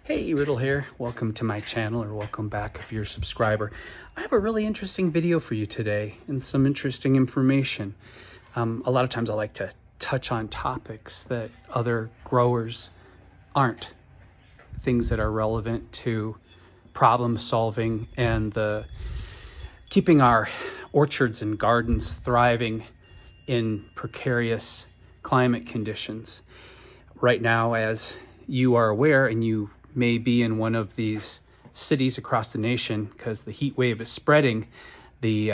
Hey, Riddle here. Welcome to my channel, or welcome back if you're a subscriber. I have a really interesting video for you today and some interesting information. A lot of times I like to touch on topics that other growers aren't. Things that are relevant to problem solving and keeping our orchards and gardens thriving in precarious climate conditions. Right now, as you are aware, and you may be in one of these cities across the nation, because the heat wave is spreading, the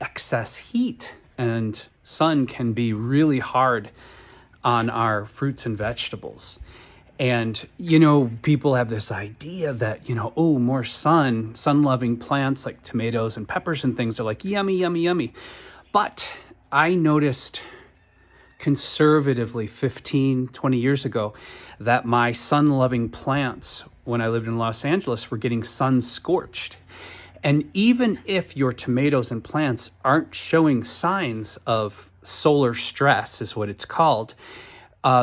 excess heat and sun can be really hard on our fruits and vegetables. And, people have this idea that, more sun-loving plants like tomatoes and peppers and things are like yummy, yummy, yummy. But I noticed conservatively 15, 20 years ago that my sun-loving plants when I lived in Los Angeles were getting sun-scorched. And even if your tomatoes and plants aren't showing signs of solar stress, is what it's called,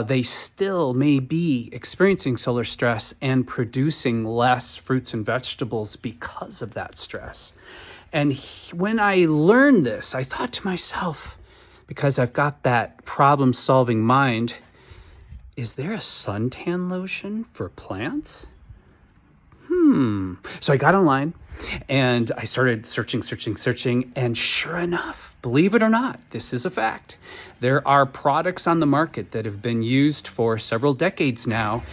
they still may be experiencing solar stress and producing less fruits and vegetables because of that stress. And when I learned this, I thought to myself, because I've got that problem-solving mind, is there a suntan lotion for plants? So I got online and I started searching, and sure enough, believe it or not, this is a fact. There are products on the market that have been used for several decades now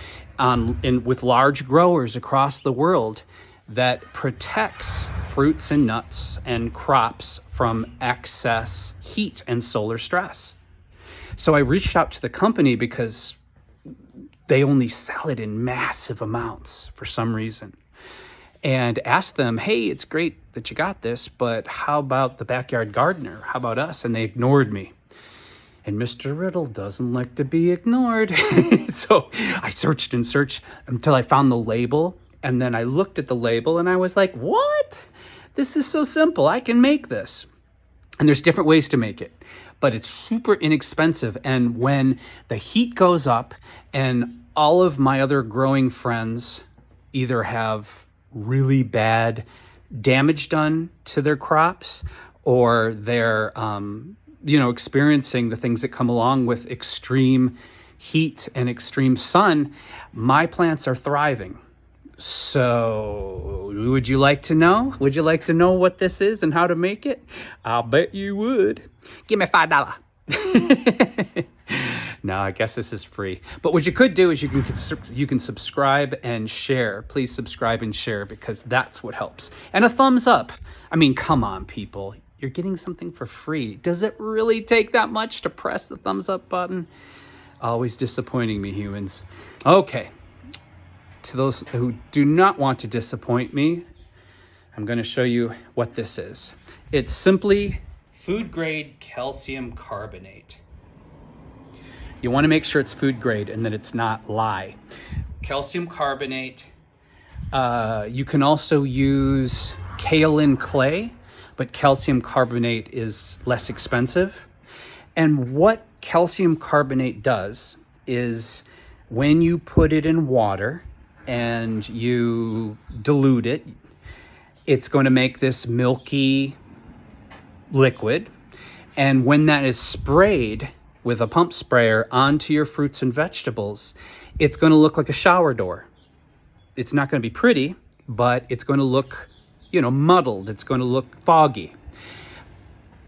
with large growers across the world that protects fruits and nuts and crops from excess heat and solar stress. So I reached out to the company because they only sell it in massive amounts for some reason, and asked them, hey, it's great that you got this, but how about the backyard gardener? How about us? And they ignored me. And Mr. Riddle doesn't like to be ignored. So I searched and searched until I found the label. And then I looked at the label and I was like, what? This is so simple. I can make this. And there's different ways to make it, but it's super inexpensive. And when the heat goes up and all of my other growing friends either have really bad damage done to their crops, or they're, experiencing the things that come along with extreme heat and extreme sun, my plants are thriving. So would you like to know? Would you like to know what this is and how to make it? I'll bet you would. Give me $5. No, I guess this is free. But what you could do is you can subscribe and share. Please subscribe and share, because that's what helps. And a thumbs up. I mean, come on, people. You're getting something for free. Does it really take that much to press the thumbs up button? Always disappointing me, humans. Okay. To those who do not want to disappoint me, I'm going to show you what this is. It's simply food-grade calcium carbonate. You want to make sure it's food grade and that it's not lye. Calcium carbonate. You can also use kaolin clay, but calcium carbonate is less expensive. And what calcium carbonate does is, when you put it in water and you dilute it, it's going to make this milky liquid. And when that is sprayed with a pump sprayer onto your fruits and vegetables, it's going to look like a shower door. It's not going to be pretty, but it's going to look, muddled. It's going to look foggy.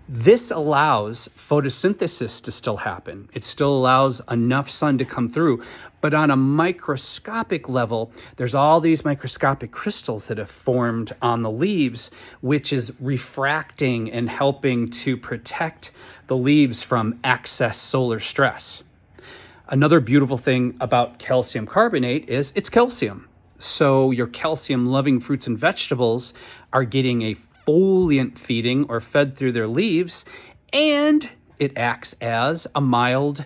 This allows photosynthesis to still happen. It still allows enough sun to come through. But on a microscopic level, there's all these microscopic crystals that have formed on the leaves, which is refracting and helping to protect the leaves from excess solar stress. Another beautiful thing about calcium carbonate is it's calcium. So your calcium-loving fruits and vegetables are getting a foliant feeding or fed through their leaves, and it acts as a mild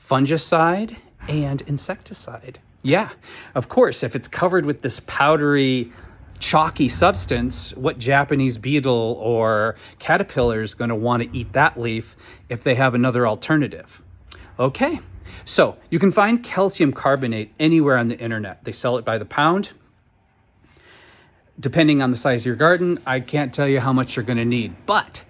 fungicide and insecticide. Yeah, of course, if it's covered with this powdery, chalky substance, what Japanese beetle or caterpillar is going to want to eat that leaf if they have another alternative? Okay, So you can find calcium carbonate anywhere on the internet. They sell it by the pound. Depending on the size of your garden, I can't tell you how much you're going to need. But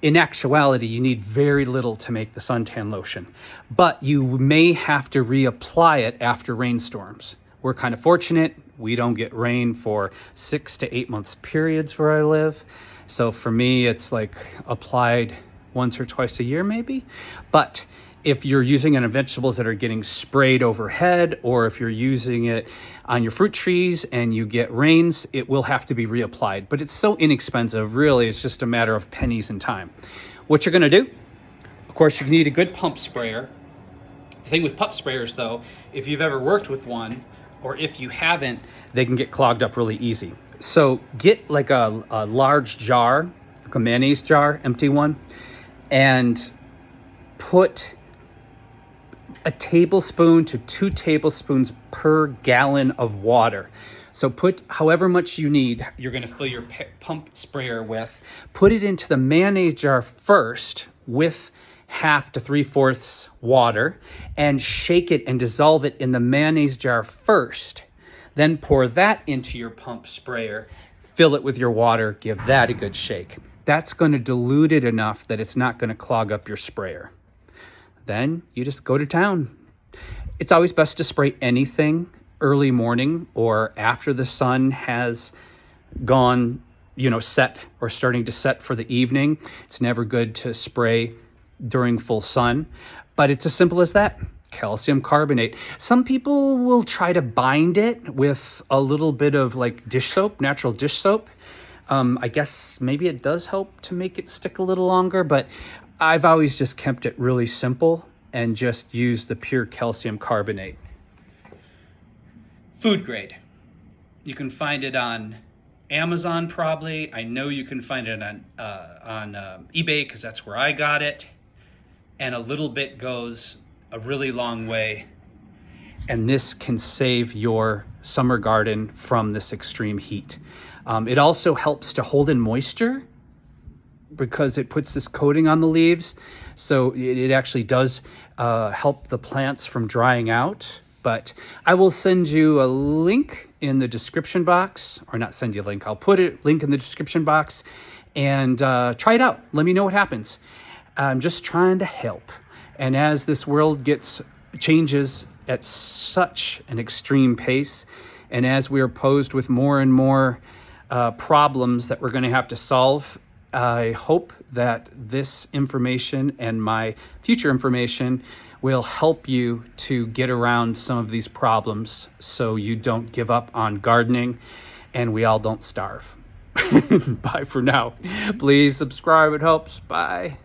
in actuality, you need very little to make the suntan lotion. But you may have to reapply it after rainstorms. We're kind of fortunate. We don't get rain for 6 to 8 month periods where I live. So for me, it's like applied once or twice a year maybe. But if you're using it on vegetables that are getting sprayed overhead, or if you're using it on your fruit trees and you get rains, it will have to be reapplied. But it's so inexpensive, really, it's just a matter of pennies and time. What you're gonna do, of course, you need a good pump sprayer. The thing with pump sprayers though, if you've ever worked with one, or if you haven't, they can get clogged up really easy. So get like a large jar, like a mayonnaise jar, empty one, and put a tablespoon to 2 tablespoons per gallon of water. So put however much you need, you're going to fill your pump sprayer with. Put it into the mayonnaise jar first with 1/2 to 3/4 water, and shake it and dissolve it in the mayonnaise jar first. Then pour that into your pump sprayer, fill it with your water, give that a good shake. That's going to dilute it enough that it's not going to clog up your sprayer. Then you just go to town. It's always best to spray anything early morning or after the sun has gone, set or starting to set for the evening. It's never good to spray during full sun, but it's as simple as that. Calcium carbonate. Some people will try to bind it with a little bit of like dish soap, natural dish soap. I guess maybe it does help to make it stick a little longer, but I've always just kept it really simple and just used the pure calcium carbonate. Food grade. You can find it on Amazon probably. I know you can find it on eBay because that's where I got it. And a little bit goes a really long way. And this can save your summer garden from this extreme heat. It also helps to hold in moisture because it puts this coating on the leaves. So it actually does help the plants from drying out. But I will send you a link in the description box, or not send you a link, I'll put a link in the description box, and try it out. Let me know what happens. I'm just trying to help. And as this world changes at such an extreme pace, and as we are posed with more and more problems that we're going to have to solve, I hope that this information and my future information will help you to get around some of these problems so you don't give up on gardening and we all don't starve. Bye for now. Please subscribe, it helps. Bye.